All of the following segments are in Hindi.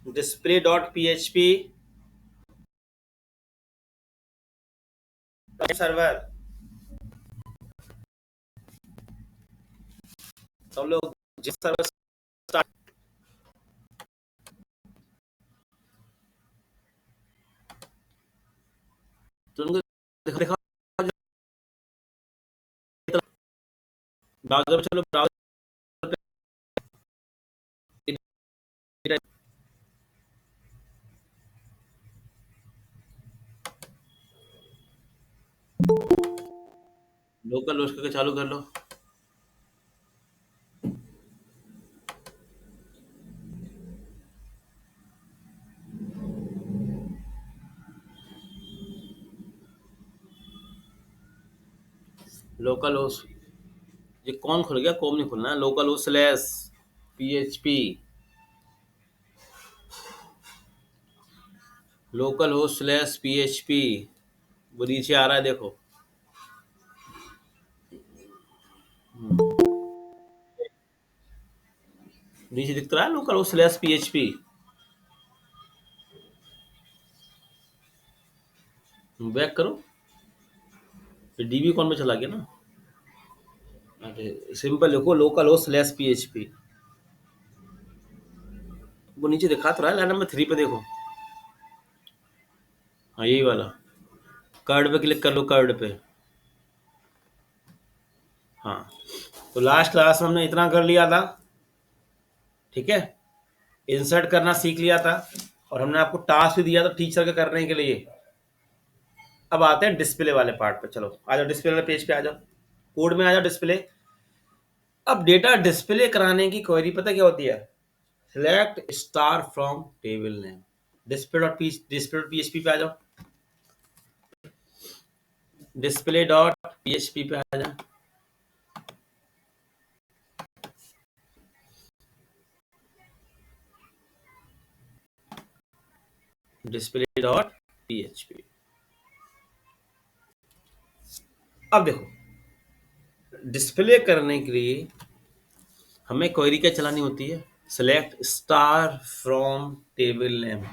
Display dot PHP server. सब लोग जिस सर्वर स्टार्ट, तो उनको दिखा ब्राउज़र पे, चलो ब्राउज़र पे लोकल होस्ट करके चालू कर लो। लोकल होस्ट, ये कौन खुल गया? कॉम नहीं खुलना है। Local host slash PHP, local host slash PHP, वो नीचे आ रहा है देखो। नीचे दिख तो रहा है local host slash PHP. Back करो, फिर डीबी कॉन में चला गया ना। सिंपल लिखो लोकल होस्ट स्लैश पीएचपी, वो नीचे दिखा तो रहा है लाइन नंबर 3 पे देखो। हाँ यही वाला, कार्ड पे क्लिक कर लो, कार्ड पे। हाँ, तो लास्ट क्लास में हमने इतना कर लिया था, ठीक है। इंसर्ट करना सीख लिया था, और हमने आपको टास्क भी दिया था टीचर के करने के लिए। अब आते हैं डिस्प्ले वाले पार्ट पे। चलो आ जाओ, डिस्प्ले वाले पेज पे आ जाओ, कोड में आ जाओ, डिस्प्ले। अब डेटा डिस्प्ले कराने की क्वेरी पता क्या होती है? Select star from table name. Display dot PHP पे आ जाओ, डिस्प्ले डॉट पीएचपी पे आ जाओ। Display dot PHP. अब देखो, डिस्प्ले करने के लिए हमें क्वेरी क्या चलानी होती है? Select star from table name,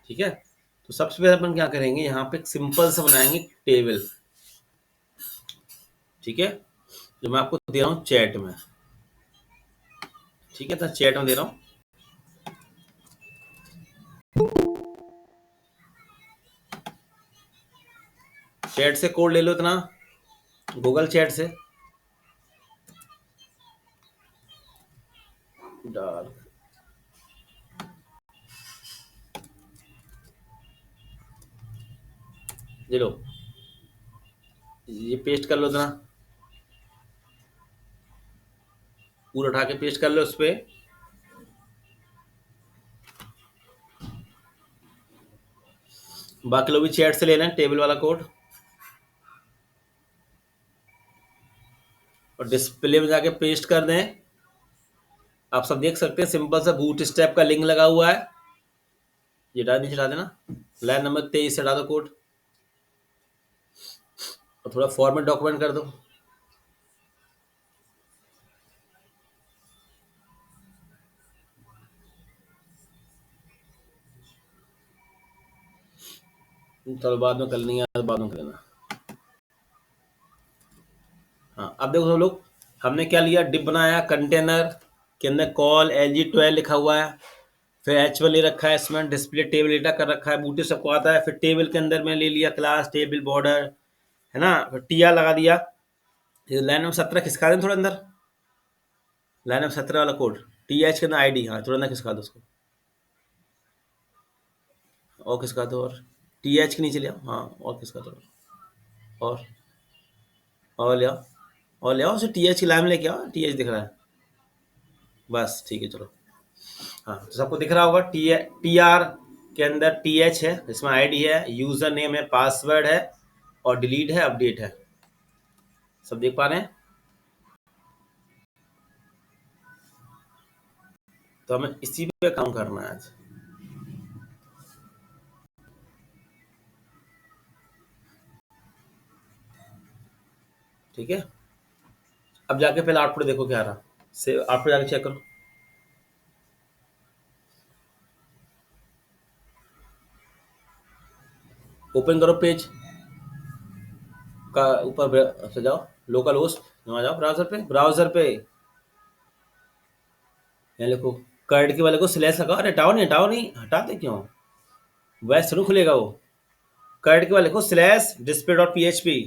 ठीक है। तो सबसे पहले अपन क्या करेंगे, यहाँ पे एक सिंपल सा बनाएंगे टेबल, ठीक है, जो मैं आपको दे रहा हूँ चैट में, ठीक है। तो चैट में दे रहा हूँ, चैट से कोड ले लो इतना, गूगल चैट से डाल, ये लो, ये पेस्ट कर लो इतना, पूरा उठा के पेस्ट कर लो उस पर। बाकी लोग भी चैट से ले लें टेबल वाला कोड, और डिस्प्ले में जाके पेस्ट कर दें। आप सब देख सकते हैं, सिंपल सा बूट स्टेप का लिंक लगा हुआ है, ये डाल नीचे, डाल देना। लाइन नंबर 23 से डाल दो कोड, और थोड़ा फॉर्मेट डॉक्यूमेंट कर दो। चलो बाद में कर लेंगे, बाद में कर लेना। हाँ, अब देखो सब लोग, हमने क्या लिया, डिप बनाया, कंटेनर के अंदर कॉल LG12 लिखा हुआ है, फिर H1 ले रखा है, इसमें डिस्प्ले टेबल डेटा कर रखा है, बूटी सबको आता है। फिर टेबल के अंदर में ले लिया क्लास टेबल बॉर्डर, है ना, फिर टीआर लगा दिया। ये लाइन नंबर 17 खिसका दें थोड़ा अंदर, लाइन नंबर 17 वाला कोड, TH के अंदर ID, हाँ थोड़ा अंदर खिसका दो उसको, और खिसका दो, और TH के नीचे ले आओ, हाँ और खिसका दो, और और ले आओ, और ले आओ उसे, TH की लाइन में लेके आओ, TH दिख रहा है, बस ठीक है चलो। हाँ, तो सबको दिख रहा होगा, TR के अंदर TH है, इसमें ID है, यूजर नेम है, पासवर्ड है, और डिलीट है, अपडेट है। सब देख पा रहे हैं? तो हमें इसी पे काम करना है आज, ठीक है। अब जाके पहले आउटपुट देखो क्या आ रहा, से आउटपुट जाके चेक करो। ओपन करो पेज का ऊपर से जाओ, लोकल होस्ट वहाँ जाओ, ब्राउजर पे यहाँ लिखो कर्ड के वाले को स्लैश लगाओ। अरे हटाओ नहीं, हटाते क्यों, वैसे थोड़ी खुलेगा वो। कर्ड के वाले को slash display dot P H P,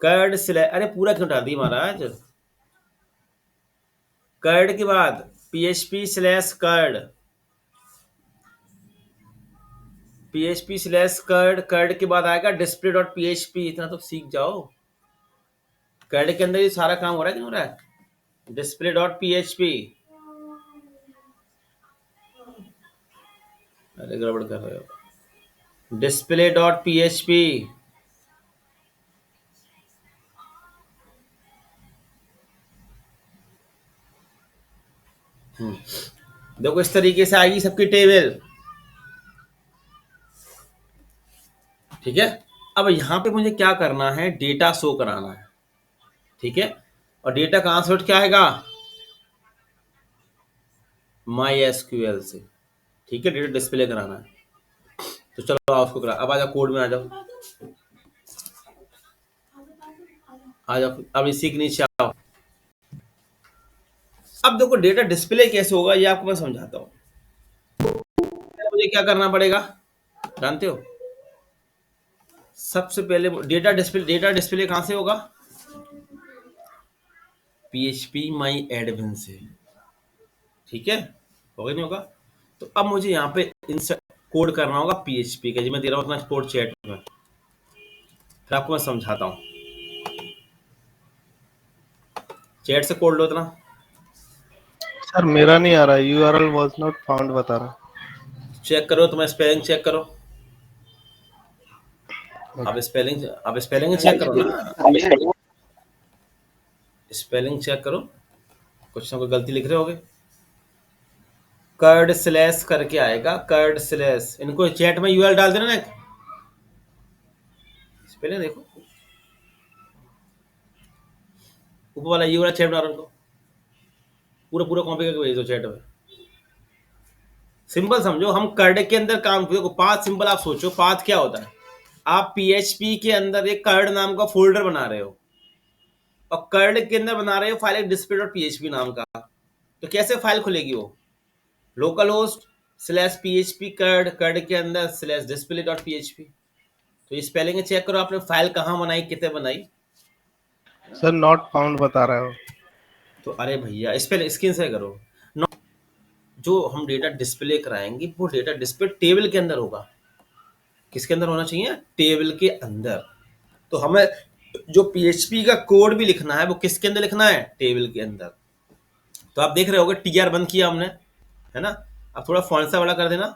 curd slash, अरे पूरा क्यों हटा दी महाराज। कर्ड के बाद P H P slash curd, PHP slash curd, curd के बाद आएगा डिस्प्ले डॉट पीएचपी। इतना तो सीख जाओ, कर्ड के अंदर ये सारा काम हो रहा है कि नहीं हो रहा है। डिस्प्ले डॉट पीएचपी, अरे गड़बड़ कर रहे हो, डिस्प्ले डॉट पीएचपी। देखो इस तरीके से आएगी सबकी टेबल, ठीक है। अब यहाँ पे मुझे क्या करना है, डेटा शो कराना है, ठीक है। और डेटा कहाँ से उठ के आएगा, माई एसक्यूएल से, ठीक है। डेटा डिस्प्ले कराना है, तो चलो आओ उसको करा। अब आ जाओ कोड में, आ जाओ अब इसी के नीचे आओ। अब देखो डेटा डिस्प्ले कैसे होगा ये आपको मैं समझाता हूँ। मुझे क्या करना पड़ेगा जानते हो, सबसे पहले डेटा डिस्प्ले कहाँ से होगा, पीएचपी माई एडमिन से, ठीक है। होगा नहीं होगा, तो अब मुझे यहाँ पे इंसर्ट कोड करना होगा पीएचपी का, जी मैं दे रहा हूँ अपना कोड चैट में, फिर आपको मैं समझाता हूँ। चैट से कोड लो इतना। सर मेरा नहीं आ रहा, यूआरएल वाज नॉट फाउंड बता रहा। चेक करो, तुम्हारा स्पेलिंग चेक करो। अब स्पेलिंग चेक करो ना, स्पेलिंग चेक करो, कुछ ना कोई गलती लिख रहे होगे। कर्ड स्लैश करके आएगा, कर्ड स्लैश, इनको चैट में यूआरएल डाल देना ना, स्पेलिंग देखो, ऊपर वाला यूआरएल चैट बना रहा उनको, पूरा पूरा कॉपी करके भेज दो चैट में। सिंपल समझो, हम कर्ड के अंदर काम, देखो पाथ सिंपल, आप सोचो पाथ क्या होता है। आप पीएचपी के अंदर एक कर्ड नाम का फोल्डर बना रहे हो, और कर्ड के अंदर बना रहे हो फाइल एक डिस्प्ले डॉट पीएचपी नाम का, तो कैसे फाइल खुलेगी वो, local host slash PHP curd, curd के अंदर स्लैश डिस्प्ले डॉट पीएचपी। तो ये स्पेलिंग चेक करो, आपने फाइल कहाँ बनाई, कितने बनाई। सर नॉट फाउंड बता रहा है वो। तो अरे भैया स्पेलिंग स्क्रीन से करो। जो हम डेटा डिस्प्ले कराएंगे वो डेटा डिस्प्ले टेबल के अंदर होगा। किसके अंदर होना चाहिए, टेबल के अंदर। तो हमें जो पीएचपी का कोड भी लिखना है वो किसके अंदर लिखना है, टेबल के अंदर। तो आप देख रहे होगे टीआर बंद किया हमने, है ना। अब थोड़ा फॉन्ट सा बड़ा कर देना,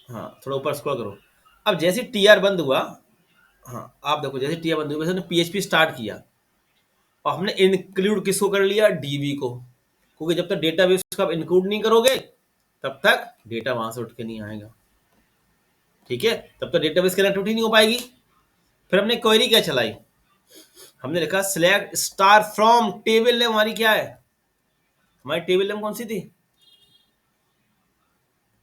हाँ थोड़ा ऊपर स्क्रॉल करो। अब जैसे टीआर बंद हुआ, हाँ आप देखो जैसे टीआर बंद हुआ वैसे हमने पीएचपी स्टार्ट किया, और हमने इंक्लूड किसको कर लिया, डीबी को, क्योंकि जब तक डेटाबेस को आप इंक्लूड नहीं करोगे तब तक डेटा वहां से उठ के नहीं आएगा, ठीक है। तब तक डेटाबेस कनेक्टिविटी नहीं हो पाएगी। फिर हमने क्वेरी क्या चलाई, हमने लिखा select star from table name, हमारी क्या है, हमारी टेबल नेम कौन सी थी,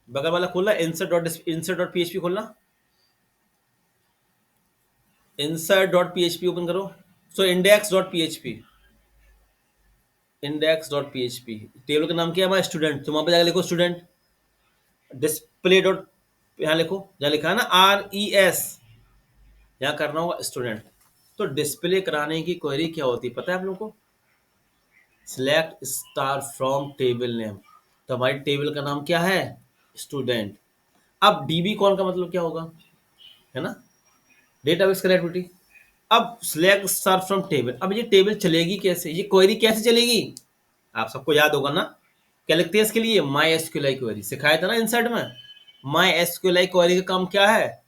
बगल वाला खोलना, इंसर्ट डॉट पीएचपी खोलना, इंसर्ट डॉट पीएचपी ओपन करो। So index dot PHP, index dot PHP, table का नाम क्या है हमारा स्टूडेंट, तो वहां पे जाकर लिखो स्टूडेंट। डिस्प्ले डॉट, यहाँ लिखो जहाँ लिखा है ना RES, यहाँ करना होगा स्टूडेंट। तो डिस्प्ले कराने की क्वेरी क्या होती है पता है आप लोगों को, select star from table name, तो हमारी टेबल का नाम क्या है, स्टूडेंट। अब डीबी कॉन का मतलब क्या होगा, है ना, डेटाबेस कनेक्टिविटी। अब सिलेक्ट स्टार फ्रॉम टेबल, अब ये टेबल चलेगी कैसे, ये क्वेरी कैसे चलेगी, आप सबको याद होगा ना, क्या लिखते हैं इसके लिए, माई एसक्यूएल क्वेरी, सिखाया था ना इंसर्ट में। माई एसक्यूएल क्वेरी का काम क्या है,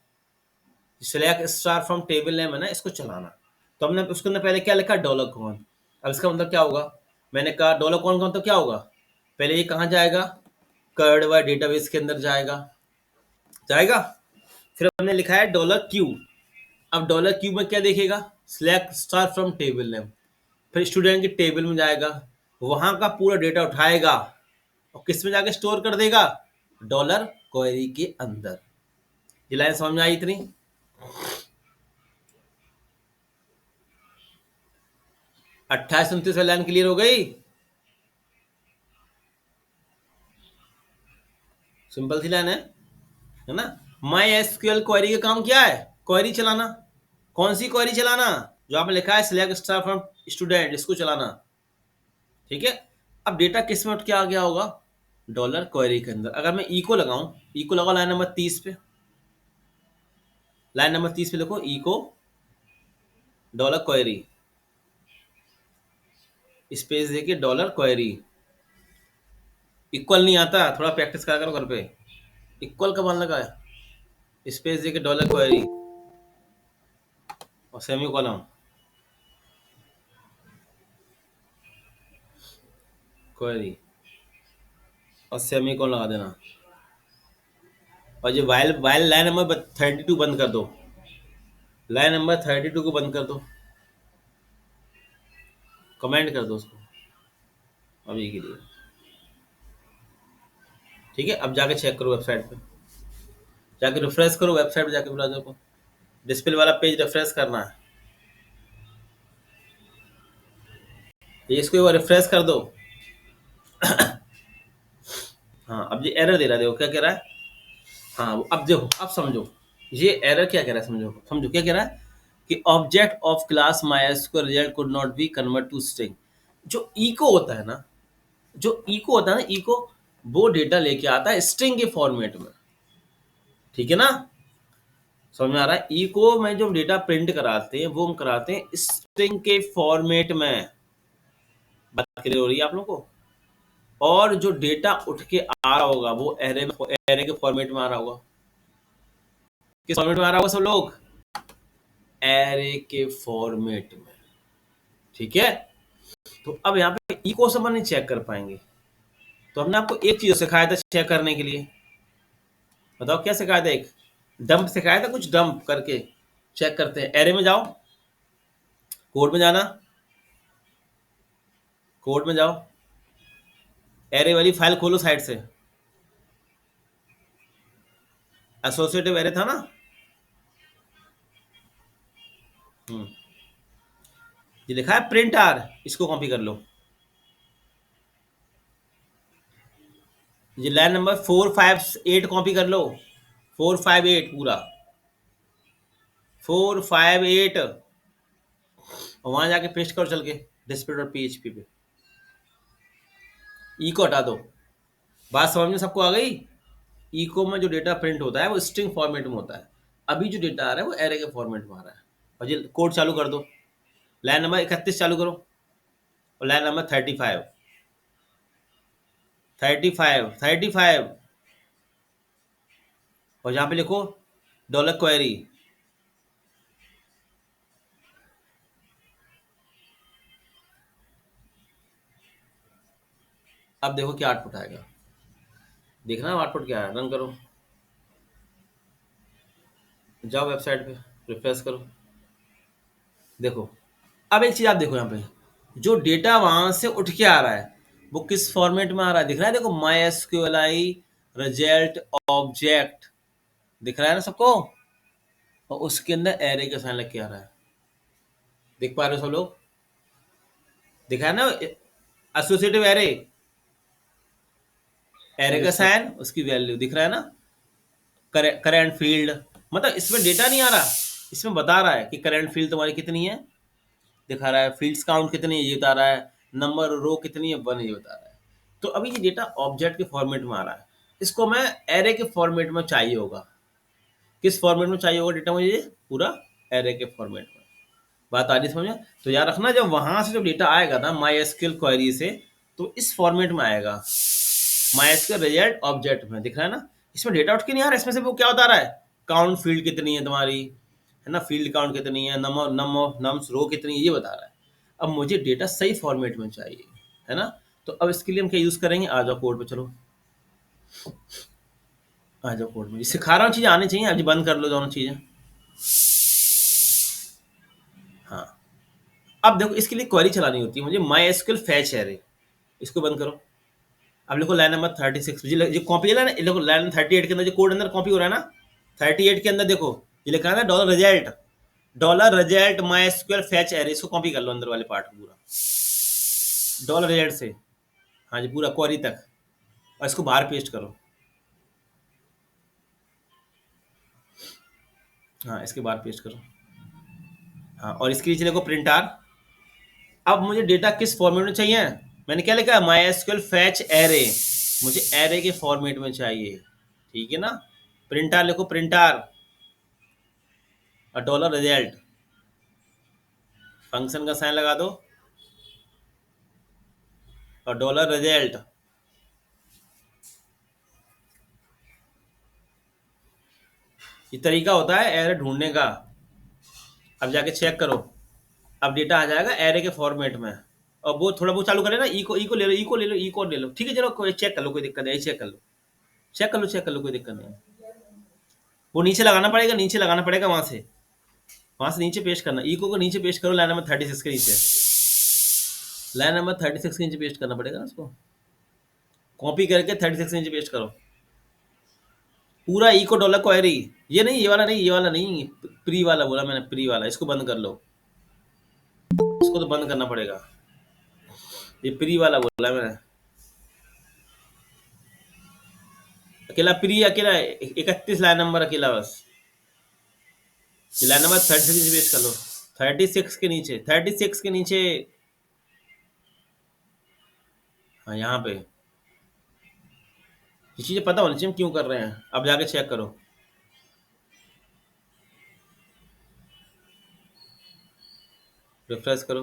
select star from table name है ना, इसको चलाना। तो हमने उसके अंदर पहले क्या लिखा, डॉलर कॉन। अब इसका मतलब क्या होगा, मैंने कहा डॉलर कॉन का मतलब क्या होगा, पहले ये कहाँ जाएगा, कर्ड वाई डेटाबेस के अंदर जाएगा, जाएगा। फिर हमने लिखा है डॉलर क्यू, अब डॉलर क्यू में क्या देखेगा, select star from table name, फिर स्टूडेंट के टेबल में जाएगा, वहां का पूरा डेटा उठाएगा और किस में जाके स्टोर कर देगा, डॉलर क्वेरी के अंदर। ये लाइन समझ में आई इतनी? 28-29 वाली लाइन क्लियर हो गई? सिंपल सी लाइन है ना? माई एसक्यूएल क्वेरी का काम क्या है? क्वेरी चलाना। कौन सी क्वेरी चलाना? जो आपने लिखा है सिलेक्ट स्टार फ्रॉम स्टूडेंट, इसको चलाना। ठीक है। अब डेटा किस में क्या आ गया होगा? डॉलर क्वेरी के अंदर। अगर मैं इको लगाऊं, इको लगाओ लाइन नंबर 30 पे, लाइन नंबर 30 पे देखो, इको डॉलर क्वेरी, स्पेस देके डॉलर क्वेरी। इक्वल नहीं आता, थोड़ा प्रैक्टिस करा करो घर पे। इक्वल का मान लगा है, स्पेस देके डॉलर क्वेरी और सेमी कॉलम क्वेरी और सेमी कॉलम लगा देना। और ये वाइल वाइल लाइन नंबर 32 बंद कर दो, लाइन नंबर 32 को बंद कर दो, कमेंट कर दो उसको अभी के लिए। ठीक है। अब जाके चेक करो वेबसाइट पे, जाके रिफ्रेश करो वेबसाइट पे जाके ब्राउज़र को, डिस्प्ले वाला पेज रिफ्रेश करना है। ये इसको एक बार रिफ्रेश कर दो। हाँ, अब ये एरर दे रहा है, देखो क्या कह रहा है। हाँ, अब देखो, अब समझो ये एरर क्या कह रहा है, समझो समझो क्या कह रहा है कि object of class MySQL result could not be convert to string. जो इको होता है ना, जो इको होता है ना, इको वो डेटा लेके आता है स्ट्रिंग के फॉर्मेट में। ठीक है ना? समझ में आ रहा है? इको में जो डेटा प्रिंट कराते हैं वो हम कराते हैं स्ट्रिंग के फॉर्मेट में। बात क्लियर हो रही है आप लोगों को? और जो डेटा उठ के आ रहा होगा वो एरे के फॉर्मेट में आ रहा होगा। किस फॉर्मेट में आ रहा होगा सब लोग? एरे के फॉर्मेट में। ठीक है। तो अब यहाँ पे इको से अपन नहीं चेक कर पाएंगे, तो हमने आपको एक चीज सिखाया था चेक करने के लिए। बताओ क्या सिखाया था? एक डंप सिखाया था, कुछ डंप करके चेक करते हैं। एरे में जाओ, कोड में जाना, कोड में जाओ, एरे वाली फाइल खोलो साइड से, एसोसिएटिव एरे था ना। ये लिखा है प्रिंट आर, इसको कॉपी कर लो। ये लाइन नंबर 458 कॉपी कर लो, 458 पूरा, 458, और वहां जाके पेस्ट करो चल के display.php पे। ई को हटा दो। बात समझ में सबको आ गई? इको में जो डेटा प्रिंट होता है वो स्ट्रिंग फॉर्मेट में होता है। अभी जो डेटा आ रहा है वो एरे के फॉर्मेट में आ रहा है। और ये कोड चालू कर दो, लाइन नंबर 31 चालू करो, और लाइन नंबर 35, 35 और यहाँ पे लिखो डॉलर क्वेरी। अब देखो क्या आउटपुट आएगा, देखना आउटपुट क्या है। रन करो, जाओ वेबसाइट पे, रिफ्रेश करो, देखो। अब एक चीज आप देखो, यहाँ पे जो डेटा वहां से उठ के आ रहा है वो किस फॉर्मेट में आ रहा है दिख रहा है? देखो, MySQLi रिजल्ट ऑब्जेक्ट दिख रहा है ना सबको, और उसके अंदर एरे का साइन लग के आ रहा है। देख पा रहे हो सब लोग? दिखा है ना एसोसिएटिव एरे, एरे का यस सर। साइन, उसकी वैल्यू दिख रहा है ना। करेंट फील्ड, मतलब इसमें डेटा नहीं आ रहा, इसमें बता रहा है कि करेंट फील्ड तुम्हारी कितनी है, दिखा रहा है। फील्ड्स काउंट कितनी है ये बता रहा है, नंबर रो कितनी है 1 ये बता रहा है। तो अभी ये डेटा ऑब्जेक्ट के फॉर्मेट में आ रहा है, इसको मैं एरे के फॉर्मेट में चाहिए होगा। किस फॉर्मेट में चाहिए होगा डेटा मुझे? पूरा एरे के फॉर्मेट में। बात आ रही समझ में? तो याद रखना, जब वहां से जब डेटा आएगा ना MySQL क्वेरी से, तो इस फॉर्मेट में आएगा, MySQL रिजल्ट ऑब्जेक्ट में। दिख रहा है ना? इसमें डेटा उठ के नहीं आ रहा है, इसमें से वो क्या बता रहा है? काउंट फील्ड कितनी है तुम्हारी, है ना, फील्ड काउंट कितनी है, नम्स रो कितनी है, ये बता रहा है। अब मुझे डेटा सही फॉर्मेट में चाहिए, है ना। तो अब इसके लिए हम क्या यूज करेंगे? आ जाओ कोड पे, चलो आ जाओ कोड में। सिखा रहा हूँ, चीजें आनी चाहिए। अभी बंद कर लो दोनों चीजें। हाँ, अब देखो इसके लिए क्वेरी चलानी होती है मुझे, MySQL फैच एरे, इसको बंद करो। अब लिखो लाइन नंबर 36 जो कॉपी है ना, देखो लाइन 38 के अंदर जो कोड अंदर कॉपी हो रहा है ना, 38 के अंदर देखो ये लिखा है ना डॉलर रिजल्ट माई स्क्वेयर फैच एरे, इसको कॉपी कर लो अंदर वाले पार्ट पूरा डॉलर रिजल्ट से, हाँ जी पूरा क्वेरी तक, और इसको बाहर पेस्ट करो, हाँ इसके बाहर पेस्ट करो, हाँ और इसके नीचे देखो प्रिंट आर। अब मुझे डेटा किस फॉर्मेट में चाहिए, मैंने क्या लिखा है माई एसक्यूएल फैच एरे, मुझे एरे के फॉर्मेट में चाहिए, ठीक है ना। प्रिंट आर लिखो, प्रिंट आर और डॉलर रिजल्ट, फंक्शन का साइन लगा दो और डॉलर रिजल्ट, ये तरीका होता है एरे ढूंढने का। अब जाके चेक करो, अब डेटा आ जाएगा एरे के फॉर्मेट में, और वो थोड़ा बहुत चालू करे ना, ई को ले लो, ई को ले लो, ठीक है चलो कोई चेक कर लो, कोई दिक्कत नहीं, चेक कर लो, कोई दिक्कत नहीं है। वो नीचे लगाना पड़ेगा, वहां से नीचे पेस्ट करना, इको को नीचे पेस्ट करो, लाइन नंबर 36 के नीचे, लाइन नंबर 36 के नीचे पेस्ट करना पड़ेगा ना उसको, कॉपी करके 36 के नीचे पेस्ट करो पूरा इको डॉलर क्वेरी, ये नहीं, ये वाला नहीं, प्री वाला बोला मैंने, प्री वाला, इसको बंद कर लो, इसको तो बंद करना पड़ेगा, ये प्री वाला बोला मैंने, अकेला प्री, अकेला 31 लाइन नंबर अकेला बस, ये लाइन नंबर 36 नीचे पेस्ट कर लो, 36 के नीचे, 36 के नीचे, हाँ यहाँ पे, ये चीजें पता होनी चाहिए हम क्यों कर रहे हैं। अब जाके चेक करो, रिफ्रेश करो,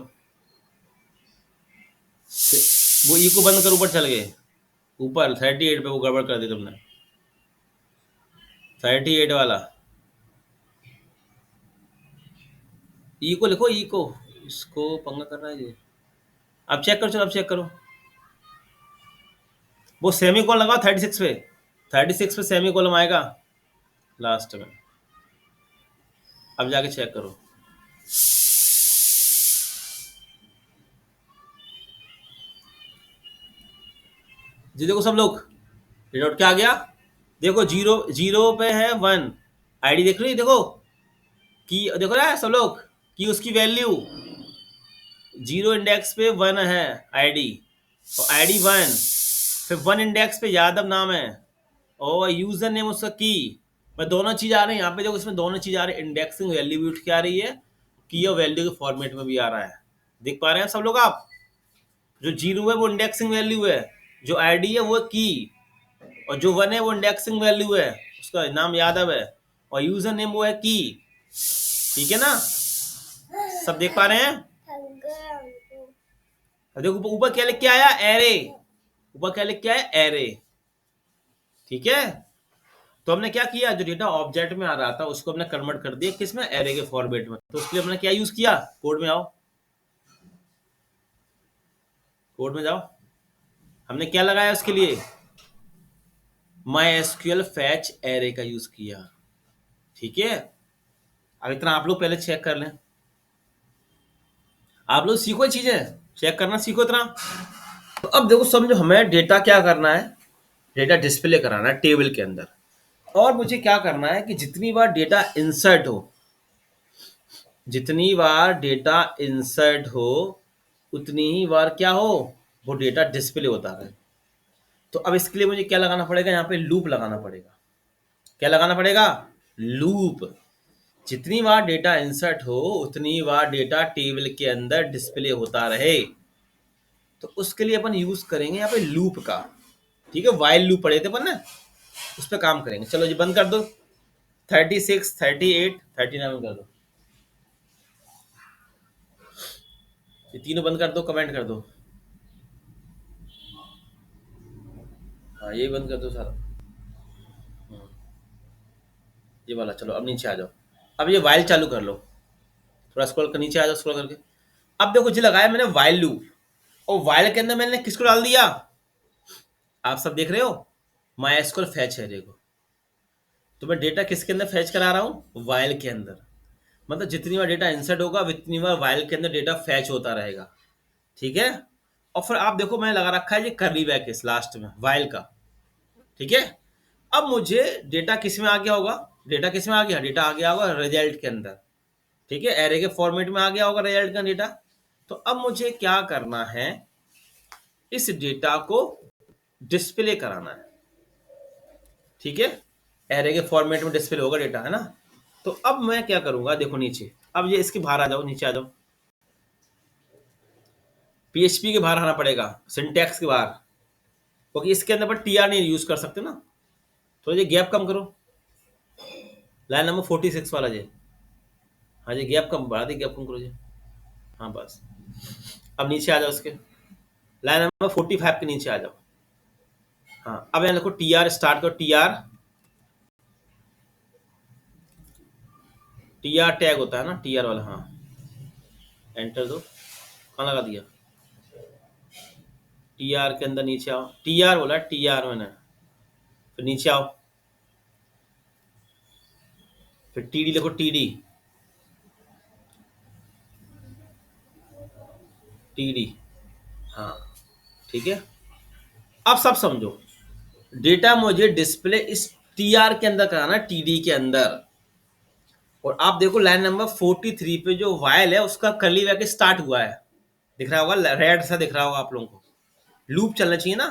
वो ई को बंद कर, ऊपर चल गए, ऊपर 38 पे वो गड़बड़ कर दी तुमने, 38 वाला ई को लिखो, ई को, इसको पंगा कर रहा है ये। अब चेक करो, चलो अब चेक करो, वो सेमी कॉल लगाओ 36 पे, 36 पे सेमी कॉलम आएगा लास्ट में। अब जाके चेक करो, जी देखो सब लोग, रिजल्ट क्या आ गया, देखो जीरो, जीरो पे है 1, आईडी देख रही देखो, की देखो ना सब लोग, की उसकी वैल्यू जीरो इंडेक्स पे 1 है आईडी, तो आईडी 1, फिर 1 इंडेक्स पे यादव नाम है, और यूजर नेम उसका की, मैं दोनों चीज आ रही है यहाँ पे, देखो इसमें दोनों चीज आ रही है, इंडेक्सिंग वैल्यू भी उठ के आ रही है, की और वैल्यू के फॉर्मेट में भी आ रहा है, देख पा रहे हैं सब लोग आप, जो जीरो है वो इंडेक्सिंग वैल्यू है, जो आईडी है वो की, और जो 1 है वो इंडेक्सिंग वैल्यू है, उसका नाम यादव है, और यूजर नेम वो है की, ठीक है ना, सब देख पा रहे हैं। देखो ऊपर क्या लिख के आया, एरे, ऊपर क्या लिख के आया, एरे, ठीक है। तो हमने क्या किया, जो डेटा ऑब्जेक्ट में आ रहा था उसको हमने कन्वर्ट कर दिया किसमें, एरे के फॉर्मेट में, तो उसके लिए हमने क्या यूज किया, कोड में आओ, कोड में जाओ, हमने क्या लगाया उसके लिए, माई एसक्यूएल फैच एरे का यूज किया, ठीक है। अब इतना आप लोग पहले चेक कर लें, आप लोग सीखो चीजें, चेक करना सीखो इतना। तो अब देखो समझो, हमें डेटा क्या करना है, डेटा डिस्प्ले कराना है टेबल के अंदर, और मुझे क्या करना है कि जितनी बार डेटा इंसर्ट हो, जितनी बार डेटा इंसर्ट हो उतनी ही बार क्या हो, वो डेटा डिस्प्ले होता रहे। तो अब इसके लिए मुझे क्या लगाना पड़ेगा, यहाँ पे लूप लगाना पड़ेगा, क्या लगाना पड़ेगा, लूप, जितनी बार डेटा इंसर्ट हो उतनी बार डेटा टेबल के अंदर डिस्प्ले होता रहे, तो उसके लिए अपन यूज करेंगे यहाँ पे लूप का, ठीक है, वाइल लूप पढ़े थे अपन ना, उस पर काम करेंगे। चलो जी बंद कर दो, 36, 38, 39 कर दो, ये तीनों बंद कर दो, कमेंट कर दो, हाँ ये बंद कर दो सारा, ये वाला। चलो अब नीचे आ जाओ, अब ये वाइल चालू कर लो, थोड़ा स्क्रॉल कर नीचे आ जाओ, स्क्रॉल करके, अब देखो जी लगाया मैंने वाइल लूप, और वाइल के अंदर मैंने किसको डाल दिया, आप सब देख रहे हो, माई एसक्यूएल फैच है, देखो तो मैं डेटा किसके अंदर फैच करा रहा हूँ, वाइल के अंदर, मतलब जितनी बार डेटा इंसर्ट होगा उतनी बार वाइल के अंदर डेटा फैच होता रहेगा, ठीक है। और फिर आप देखो मैंने लगा रखा है ये करली ब्रैकेट्स लास्ट में वाइल का, ठीक है। अब मुझे डेटा किस में आ गया होगा, डेटा किस में आ गया, डेटा आ गया होगा रिजल्ट के अंदर, ठीक है, एरे के फॉर्मेट में आ गया होगा रिजल्ट का डेटा। तो अब मुझे क्या करना है, इस डेटा को डिस्प्ले कराना है, ठीक है, एरे के फॉर्मेट में डिस्प्ले होगा डेटा, है ना। तो अब मैं क्या करूंगा, देखो नीचे, अब ये इसके बाहर आ जाओ, नीचे आ जाओ, पीएचपी के बाहर आना पड़ेगा, सिंटैक्स के बाहर, क्योंकि इसके अंदर पर टीआर नहीं यूज कर सकते ना। तो ये गैप कम करो, लाइन नंबर 46 वाला जी, हाँ जी गैप कम बढ़ा दी, गैप कम करो जी, हाँ बस। अब नीचे आ जाओ, उसके लाइन नंबर 45 के नीचे आ जाओ। हाँ अब यहाँ देखो टी आर स्टार्ट करो, टी आर टैग होता है ना, टी आर वाला, हाँ एंटर दो, कहाँ लगा दिया, टी आर के अंदर नीचे आओ, टी आर बोला, टी आर मैंने, फिर नीचे आओ, फिर टी डी लिखो, टी डी, हाँ ठीक है। अब सब समझो, डेटा मुझे डिस्प्ले इस टी आर के अंदर कराना है, टी डी के अंदर। और आप देखो लाइन नंबर 43 पे जो वायल है उसका कर्ली ब्रैकेट स्टार्ट हुआ है, दिख रहा होगा, रेड सा दिख रहा होगा आप लोगों को, लूप चलना चाहिए ना,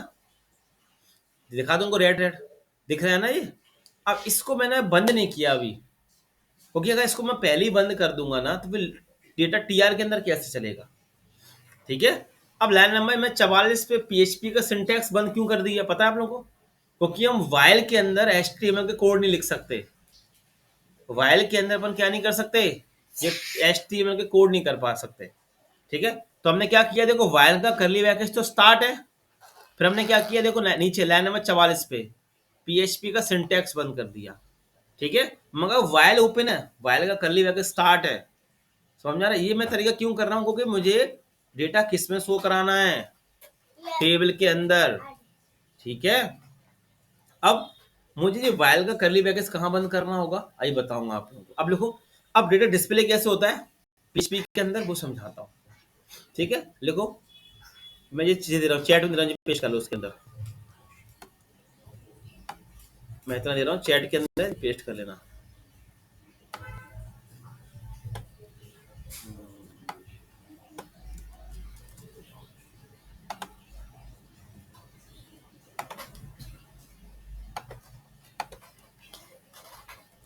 दिखा दूंगा रेड रेड, दिख रहा है ना ये। अब इसको मैंने बंद नहीं किया अभी, क्योंकि अगर इसको मैं पहले ही बंद कर दूंगा ना तो फिर डेटा टीआर के अंदर कैसे चलेगा, ठीक है। अब लाइन नंबर मैं 44 पे पीएचपी का सिंटैक्स बंद क्यों कर दिया पता है आप लोगों को, क्योंकि हम वाइल के अंदर एचटीएमएल के कोड नहीं लिख सकते, वाइल के अंदर अपन क्या नहीं कर सकते, ये एचटीएमएल के कोड नहीं कर पा सकते, ठीक है। तो हमने क्या किया, देखो वाइल का करली ब्रैकेट तो स्टार्ट है, फिर हमने क्या किया, देखो नीचे लाइन नंबर 44 पे पीएचपी का सिंटैक्स बंद कर दिया, ठीक है, मगर वाइल ओपन है, वाइल का करली ब्रैकेट स्टार्ट है, समझ आ रहा है। ये मैं तरीका क्यों कर रहा हूँ, क्योंकि मुझे डेटा किस में शो कराना है, टेबल के अंदर, ठीक है। अब मुझे ये वाइल का करली ब्रैकेट कहाँ बंद करना होगा, आइए बताऊंगा आप लोगों को। अब लिखो, अब डेटा डिस्प्ले कैसे होता है पीएचपी के अंदर, वो समझाता हूँ, ठीक है। लिखो, मैं ये चीजें दे रहा हूँ, चैट में दे रहा हूँ, पेश कर लो उसके अंदर, मैं इतना दे रहा हूँ, चैट के अंदर पेस्ट कर लेना।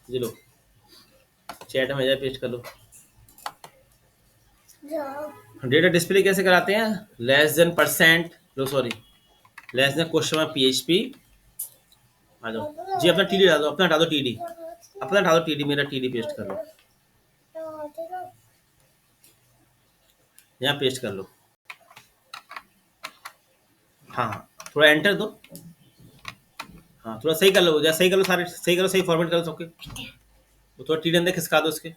ये लो, चैट में पेस्ट कर लो। डेटा डिस्प्ले कैसे कराते हैं, लेस देन परसेंट, लो sorry, less than question mark PHP, आ जाओ जी, अपना टीडी डाल दो, अपना हटा दो टीडी, अपना हटा दो टीडी, मेरा टीडी पेस्ट कर लो, यहाँ पेस्ट कर लो, हाँ थोड़ा एंटर दो, हाँ थोड़ा सही कर लो, जरा सही कर लो, सारे सही करो, सही फॉर्मेट करो सबके, वो थोड़ा टीडी अंदर खिसका दो उसके,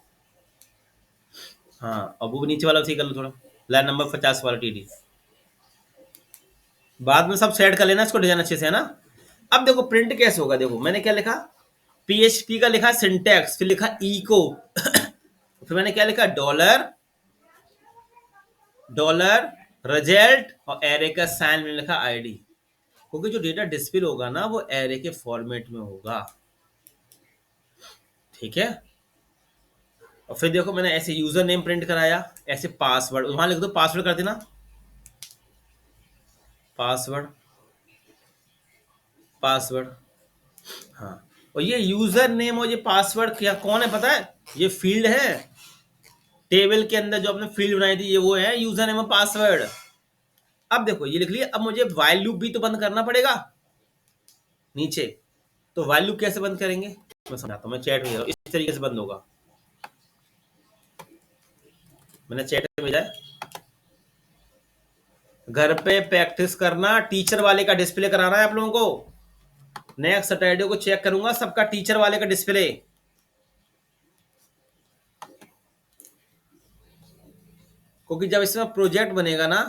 हाँ अब वो नीचे वाला सही कर लो थोड़ा, लाइन नंबर 50 वाला टीडी, बाद में सब सेट कर लेना इसको डिजाइन अच्छे से, है ना। अब देखो प्रिंट कैसे होगा, देखो मैंने क्या लिखा, पीएचपी का लिखा सिंटैक्स, फिर लिखा इको फिर मैंने क्या लिखा, डॉलर डॉलर रिजल्ट और एरे का साइन मैंने लिखा आईडी, क्योंकि जो डेटा डिस्प्ले होगा ना वो एरे के फॉर्मेट में होगा, ठीक है। और फिर देखो मैंने ऐसे यूजर नेम प्रिंट कराया, ऐसे पासवर्ड वहां लिख दो, पासवर्ड कर देना, पासवर्ड पासवर्ड, हाँ। और ये यूजर नेम और ये पासवर्ड क्या कौन है पता है, ये फील्ड है टेबल के अंदर जो आपने फील्ड बनाई थी, ये वो है यूजर नेम और पासवर्ड। अब देखो ये लिख लिया, अब मुझे वाइल लूप भी तो बंद करना पड़ेगा नीचे, तो वाइल लूप कैसे बंद करेंगे मैं समझाता हूँ, मैं चैट में दे रहा हूँ, इस तरीके से बंद होगा, मैंने चैट में भेजा है, घर पे प्रैक्टिस करना, टीचर वाले का डिस्प्ले कराना है आप लोगों को, नेक्स्ट सैटरडे को चेक करूंगा सबका टीचर वाले का डिस्प्ले, क्योंकि जब इसमें प्रोजेक्ट बनेगा ना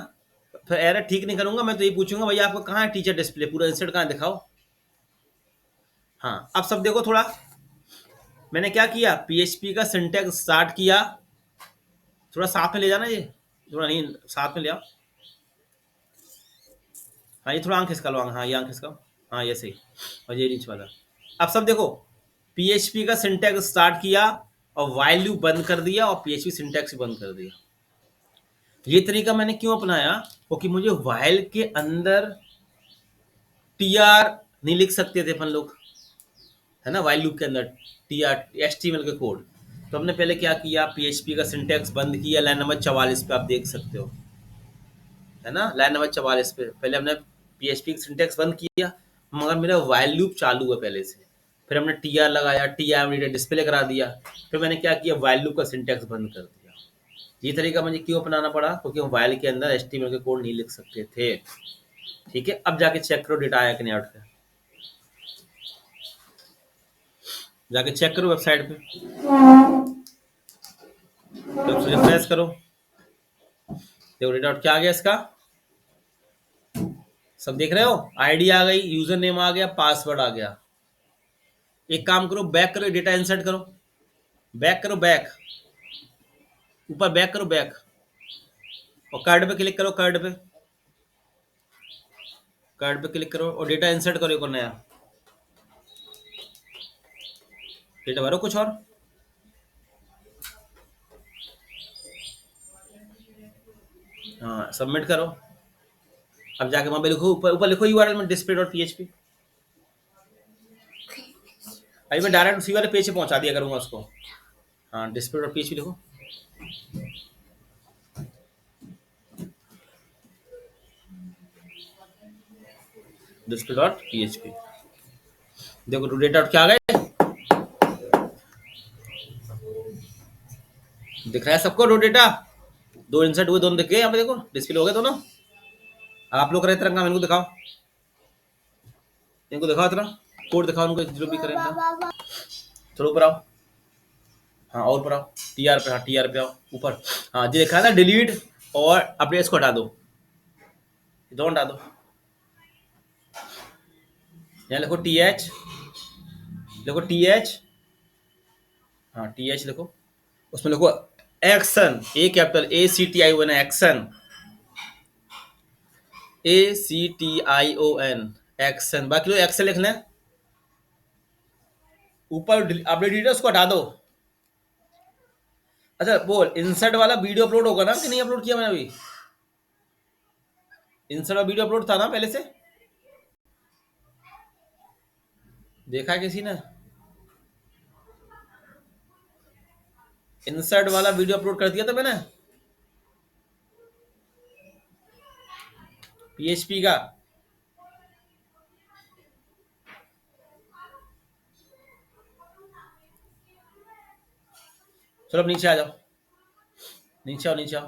फिर एरर ठीक नहीं करूंगा, मैं तो ये पूछूंगा भैया आपका कहाँ है टीचर डिस्प्ले, पूरा इंसर्ट कहाँ दिखाओ। हाँ अब सब देखो, थोड़ा मैंने क्या किया, पीएचपी का सिंटैक्स स्टार्ट किया, थोड़ा साथ में ले जाना, ये थोड़ा नहीं साथ में ले आओ, हाँ ये थोड़ा आंख खिसका लो, हाँ ये आंख खिसकाओ, हाँ ये सही, और ये नीचे वाला। अब सब देखो, पीएचपी का सिंटैक्स स्टार्ट किया और वाइल लूप बंद कर दिया और पीएचपी सिंटैक्स बंद कर दिया। ये तरीका मैंने क्यों अपनाया, क्योंकि मुझे वाइल के अंदर टीआर नहीं लिख सकते थे अपन लोग, है ना, वाइल लूप के अंदर टीआर एचटीएमएल के कोड। तो हमने पहले क्या किया, पीएचपी का सिंटैक्स बंद किया, लाइन नंबर 44 पे आप देख सकते हो, है ना, लाइन नंबर 44 पे पहले हमने पीएचपी का सिंटैक्स बंद किया, मगर मेरा वाइल लूप चालू है पहले से। फिर हमने टीआर लगाया, टीआर डिस्प्ले करा दिया, फिर मैंने क्या किया, वाइल लूप का सिंटैक्स बंद कर दिया। ये तरीका मुझे क्यों अपनाना पड़ा, क्योंकि हम वाइल के अंदर एचटीएमएल के कोड नहीं लिख सकते थे। ठीक है, अब जाके चेक करो डेटा आया कि नहीं आउट का, जाके चेक करो वेबसाइट पे, तो रिफ्रेश करो, देखो डेटा आउट क्या आ गया इसका, सब देख रहे हो, आईडी आ गई, यूजर नेम आ गया, पासवर्ड आ गया। एक काम करो, बैक करो, डेटा इंसर्ट करो, बैक करो, बैक, ऊपर बैक करो, बैक, और कार्ड पे क्लिक करो, कार्ड पे क्लिक करो और डेटा इंसर्ट करो, एक और नया डेटा भरो कुछ और, हाँ सबमिट करो। अब जाके वहां पे लिखो, ऊपर ऊपर लिखो यूआरएल में डिस्प्ले डॉट पीएचपी। अभी मैं डायरेक्ट उसी वाले पेज पे पहुंचा दिया करूंगा उसको, हाँ डिस्प्ले डॉट पीएचपी लिखो, डिस्प्ले डॉट पीएचपी, देखो टू डेटा क्या आ गए, दिख रहा है सबको रो डेटा, दो इंसर्ट हुए, दोनों दिख गए यहाँ पे, देखो डिस्प्ले हो गए दोनों। आप लोग करें तिरंगा, इनको दिखाओ, इनको दिखाओ तेरा कोड दिखाओ उनको, जो भी करें थोड़ा ऊपर आओ, हाँ और ऊपर आओ, टीआर पे, हाँ टीआर पे आओ ऊपर, हाँ जी लिखा है ना डिलीट और अपडेट्स को हटा दो, दोनों हटा दो, यहाँ लिखो टी एच, लिखो टी एच, हाँ टी एच लिखो, उसमें लिखो action, A capital A C T I O N, action, A C T I O N, action, बाकी लोग एक्शन लिखना है, ऊपर अपडेट डिलीट उसको हटा दो। अच्छा बोल, इंसर्ट वाला वीडियो अपलोड होगा ना कि नहीं, अपलोड किया मैंने अभी, इंसर्ट वाला वीडियो अपलोड था ना पहले से, देखा है किसी ने, इंसर्ट वाला वीडियो अपलोड कर दिया था मैंने पीएचपी का, चलो अब नीचे आ जाओ, नीचे आओ, नीचे आओ,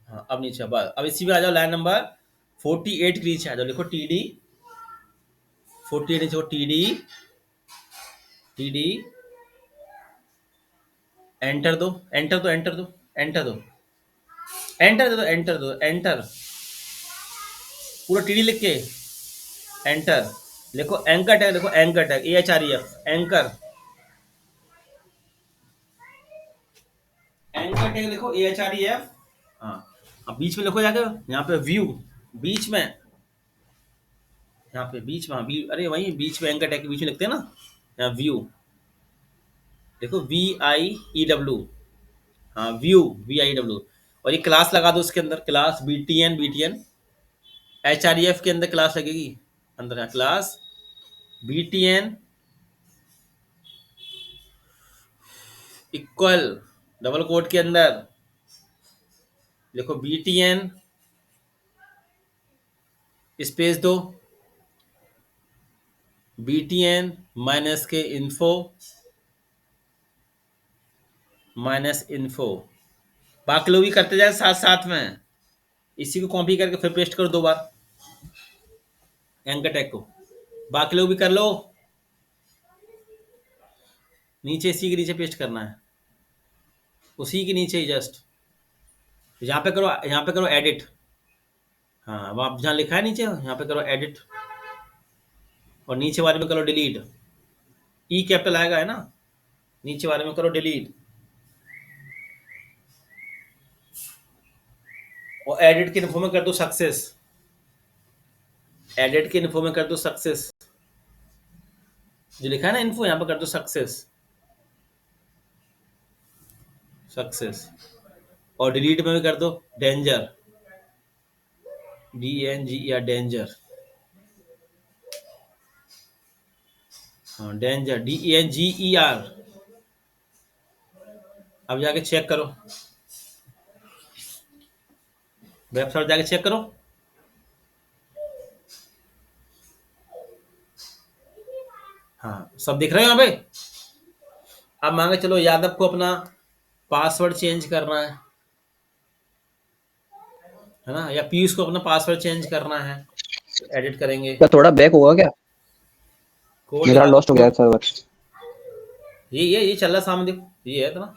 हाँ अब नीचे आओ, बस अब इसी में आ जाओ, लाइन नंबर 48 के नीचे आ जाओ, लिखो टी डी 48, नीचे T D, T D, enter दो, एंटर दो, एंटर दो, एंटर दो, एंटर दो, एंटर दो, एंटर, पूरा टी डी लिख के एंटर, लिखो एंकर टैग, लिखो anchor tag, A H R E F, anchor, anchor tag लिखो, A H R E F, हाँ अब बीच में लिखो जाके, यहाँ पे व्यू, बीच में, यहाँ पे बीच में, अरे वही बीच में, एंकर टैग के बीच में लिखते हैं ना, यहाँ व्यू, देखो वी आई ई डब्ल्यू, हाँ व्यू, वी आई डब्ल्यू, और ये क्लास लगा दो उसके अंदर, class B T N, B T N, H R E F के अंदर क्लास लगेगी, अंदर यहाँ class B T N equal, double quote के अंदर देखो बी टी एन स्पेस दो, बी टी एन माइनस के इन्फो, माइनस इन्फो, बाकी लोग भी करते जाए साथ साथ में, इसी को कॉपी करके फिर पेस्ट करो 2 बार, एंकर टैग को, बाकी लोग भी कर लो, नीचे इसी के नीचे पेस्ट करना है, उसी के नीचे ही जस्ट, यहाँ पे करो, यहाँ पे करो एडिट, हाँ वहाँ जहाँ लिखा है नीचे, यहाँ पे करो एडिट, और नीचे वाले में करो डिलीट, ई कैपिटल आएगा है ना, नीचे वाले में करो डिलीट, और एडिट के इन्फो में कर दो सक्सेस, एडिट के इन्फो में कर दो सक्सेस, जो लिखा है ना इन्फो, यहाँ पर कर दो सक्सेस, सक्सेस। और डिलीट में भी कर दो डेंजर, DNGER, डेंजर। हाँ डेंजर, DENGER। अब जाके चेक करो, वेबसाइट जाके चेक करो। हाँ सब दिख रहे हो यहाँ पे। अब मांगे चलो यादव को अपना पासवर्ड चेंज करना है ना, या पीयूष को अपना पासवर्ड चेंज करना है, तो एडिट करेंगे। क्या थोड़ा बैक हुआ क्या? कोड मेरा दिखा लॉस्ट हो दो। गया सर्वर। ये चल रहा सामने देखो, ये है तो ना,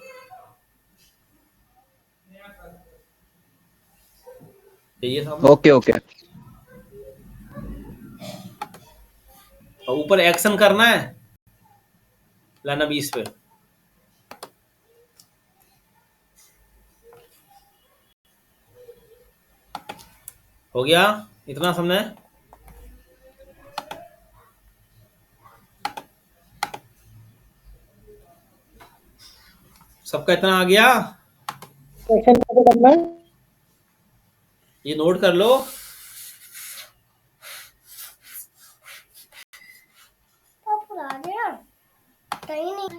ये सामने। Okay okay. और ऊपर एक्शन करना है, लाना 20 पे। हो गया इतना समझे। सबका इतना आ गया, सेक्शन कैसे करना है? ये नोट कर लो।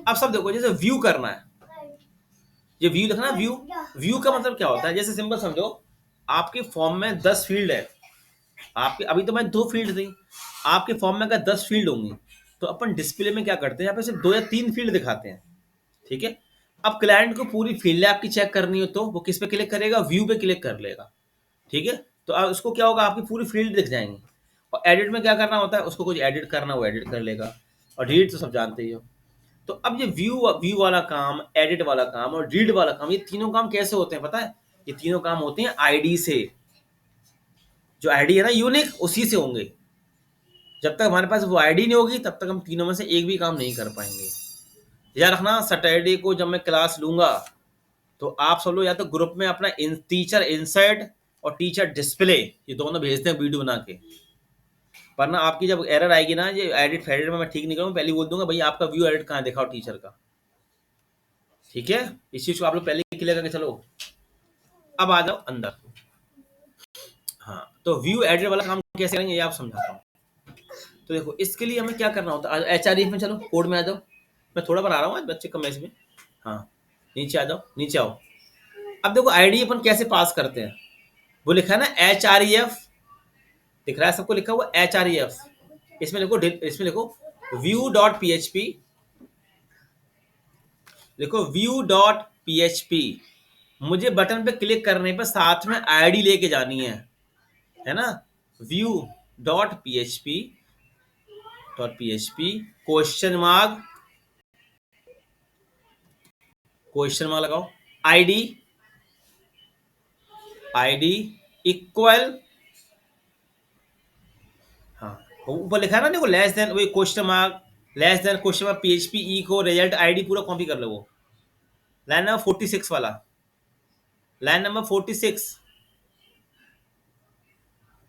अब सब देखो, जैसे व्यू करना है, ये व्यू लिखना है, व्यू। व्यू का मतलब क्या होता है, जैसे सिंपल समझो, आपके फॉर्म में 10 फील्ड है, आपके अभी तो मैं 2 फील्ड थी, आपके फॉर्म में अगर 10 फील्ड होंगी, तो अपन डिस्प्ले में क्या करते हैं, यहाँ पे सिर्फ 2 या 3 फील्ड दिखाते हैं, ठीक है। अब क्लाइंट को पूरी फील्ड आपकी चेक करनी हो तो वो किस पे क्लिक करेगा, व्यू पे क्लिक कर लेगा, ठीक है। तो अब उसको क्या होगा, आपकी पूरी फील्ड दिख जाएंगी। और एडिट में क्या करना होता है, उसको कुछ एडिट करना वो एडिट कर लेगा, और डिलीट तो सब जानते ही हो। तो अब ये व्यू व्यू वाला काम, एडिट वाला काम और रीड वाला काम, ये तीनों काम कैसे होते हैं पता है, ये तीनों काम होते हैं आईडी से। जो आईडी है ना यूनिक, उसी से होंगे। जब तक हमारे पास वो आईडी नहीं होगी तब तक हम तीनों में से एक भी काम नहीं कर पाएंगे। याद रखना, सैटरडे को जब मैं क्लास लूंगा तो आप सब लोग या तो ग्रुप में अपना टीचर इंसर्ट और टीचर डिस्प्ले, ये दोनों भेजते हैं वीडियो बना के। पर ना आपकी जब एरर आएगी ना, ये एडिट फेडिट में मैं ठीक नहीं करूँगा, पहले बोल दूंगा भाई आपका व्यू एडिट कहाँ दिखाओ टीचर का, ठीक है। इस चीज को आप लोग पहले क्लियर करके चलो। अब आ जाओ अंदर। हाँ तो व्यू एडिट वाला काम कैसे करेंगे ये आप समझाता हूँ। तो देखो इसके लिए हमें क्या करना होता है, HREF में चलो, कोड में आ जाओ। मैं थोड़ा बना रहा हूँ आज बच्चे कम मैच में। हाँ नीचे आ जाओ, नीचे आओ। अब देखो आईडी अपन कैसे पास करते हैं, वो लिखा है ना HREF, दिख रहा है सबको लिखा हुआ HREF। इसमें लिखो view.php, देखो view.php। मुझे बटन पे क्लिक करने पर साथ में आईडी लेके जानी है ना। view.php क्वेश्चन मार्क लगाओ, आईडी इक्वल, हाँ ऊपर लिखा है ना देखो, लेस देन, वही question mark, less than question mark PHP ई को रिजल्ट आईडी पूरा कॉपी कर लो। वो लाइन नंबर 46 वाला, लाइन नंबर 46,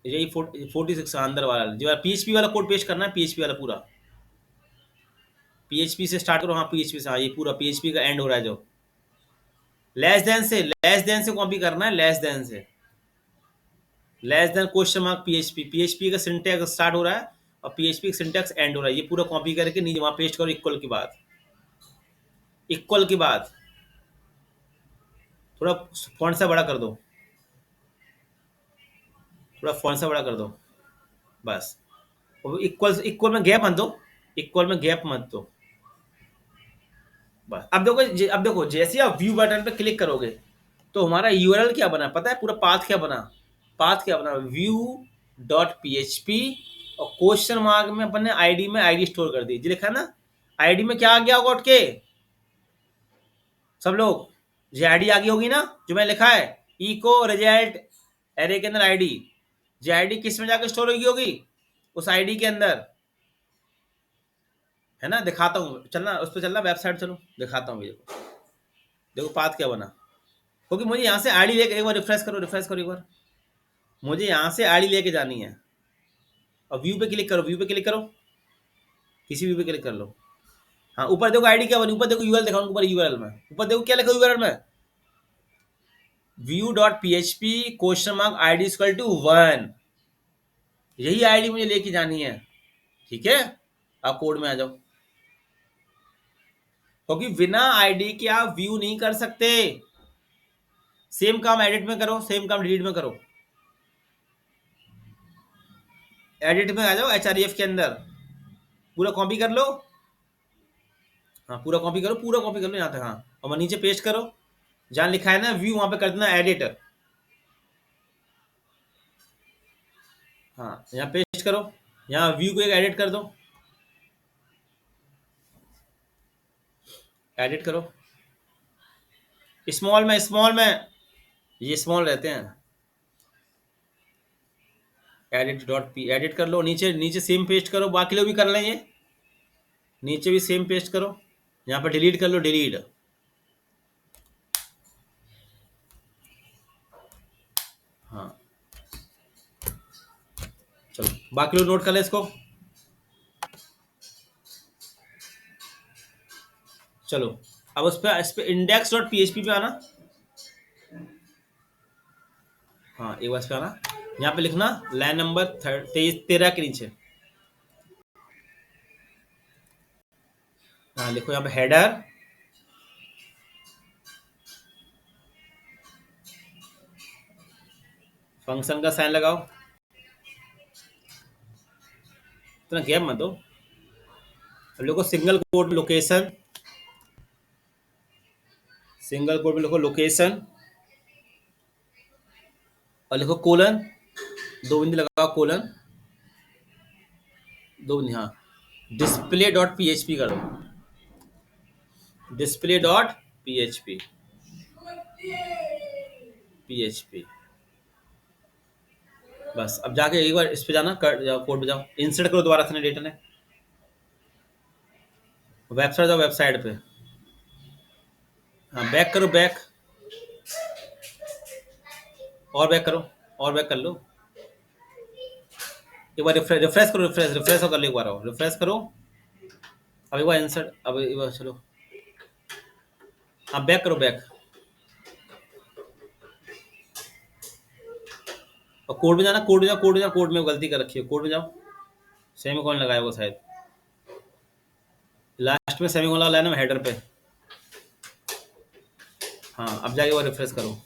यही 46 अंदर वाला जो PHP वाला कोड पेस्ट करना है, PHP वाला पूरा, PHP से स्टार्ट करो। हाँ PHP से, हाँ ये पूरा PHP का एंड हो रहा है जो, लेस देन से कॉपी करना है, less than question mark PHP का सिंटैक्स स्टार्ट हो रहा है और PHP का सिंटैक्स एंड हो रहा है, ये पूरा कॉपी करके नीचे वहां पेस्ट करो। इक्वल के बाद थोड़ा फॉन्ट से बड़ा कर दो, थोड़ा फॉन्ट से बड़ा कर दो बस। इक्वल में गैप मत दो, बस। अब देखो जैसे आप व्यू बटन पे क्लिक करोगे तो हमारा यूआरएल क्या बना पता है, पूरा पाथ क्या बना, view.php और क्वेश्चन मार्क में अपन ने आईडी में आईडी स्टोर कर दी, जी लिखा है ना। आईडी में क्या आ गया होगा उठ के सब लोग, ये आईडी आ गई होगी ना जो मैं लिखा है, इको रिजल्ट एरे के अंदर आईडी, जे आईडी किस में जाकर स्टोर होगी, उस आईडी के अंदर, है ना। दिखाता हूँ, चलना उस पर, चलना वेबसाइट चलो दिखाता हूँ। देखो पाथ क्या बना, क्योंकि मुझे यहाँ से आईडी लेके, एक बार रिफ्रेश करो एक बार, मुझे यहाँ से आईडी लेके जानी है अब व्यू पे क्लिक करो, व्यू पे क्लिक करो, किसी व्यू पे क्लिक कर लो। हाँ, ऊपर देखो आईडी क्या बनी, ऊपर देखो यूआरएल दिखाओ, ऊपर यूआरएल में, ऊपर देखो क्या लिखा यूआरएल में, view.php (id = 1). यही आईडी मुझे लेके जानी है, ठीक है। आप कोड में आ जाओ, क्योंकि बिना आईडी के आप व्यू नहीं कर सकते। सेम काम एडिट में करो, सेम काम डिलीट में करो। एडिट में आ जाओ, href के अंदर पूरा कॉपी कर लो। हाँ, पूरा कॉपी करो, पूरा कॉपी कर लो यहाँ तक। हाँ, और नीचे पेस्ट करो, जहाँ लिखा है ना व्यू, वहां पे कर देना एडिट। हाँ, यहाँ पेस्ट करो, यहाँ व्यू को एक एडिट कर दो, एडिट करो स्मॉल में, स्मॉल में, ये स्मॉल रहते हैं। एडिट कर लो, नीचे नीचे सेम पेस्ट करो, बाकी लोग भी कर लेंगे, नीचे भी सेम पेस्ट करो, यहाँ पर डिलीट कर लो, डिलीट। हाँ, चलो बाकी लोग नोट कर ले इसको। चलो अब इस पे index.php पे आना। हाँ, एक बार इस पे आना, यहाँ पे लिखना लाइन नंबर 13 के नीचे। हाँ, लिखो यहाँ पे हेडर, फंक्शन का साइन लगाओ, इतना गैप मत दो। अब लिखो सिंगल कोड में लोकेशन, सिंगल कोड में लिखो लोकेशन, और लिखो कोलन, 2 बिंदु लगाओ, कोलन 2 बिंदु। हाँ, display.php करो, display.php, php। बस अब जाके एक बार इस पे जाना, कर जाओ कोड पे जाओ, इंसर्ट करो दोबारा से डेटा ने, वेबसाइट जाओ, वेबसाइट पे। हाँ, बैक करो, बैक, और बैक करो, और बैक कर लो। एक बार रिफ्रेश करो, रिफ्रेश कर लो, एक बार और रिफ्रेश करो। अब एक बार इंसर्ट, अब एक बार चलो, हाँ बैक करो, बैक, और कोड में जाना, कोड में जाओ, कोड में जाओ, कोड में गलती कर रखी है, कोड में जाओ, सेमीकोलन लगाया होगा शायद, लास्ट में सेमीकोलन लगाया ना हेडर पे। हाँ, अब जाके वो रिफ्रेश करो,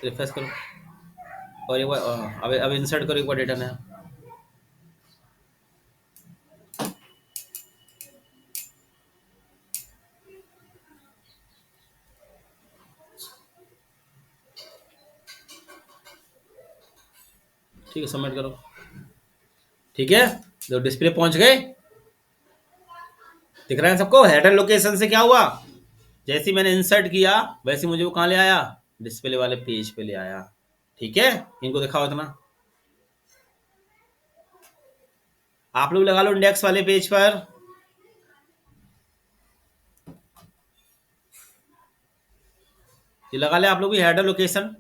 रिफ्रेश करो, और एक बार अब इंसर्ट करो एक बार डेटा नया। ठीक है, सबमिट करो। ठीक है, तो डिस्प्ले पहुंच गए, दिख रहा है सबको। हेडर लोकेशन से क्या हुआ, जैसे ही मैंने इंसर्ट किया वैसे मुझे वो कहाँ ले आया, डिस्प्ले वाले पेज पे ले आया। ठीक है, इनको दिखाओ इतना, आप लोग लगा लो इंडेक्स वाले पेज पर। ये लगा ले आप लोग भी हेडर लोकेशन।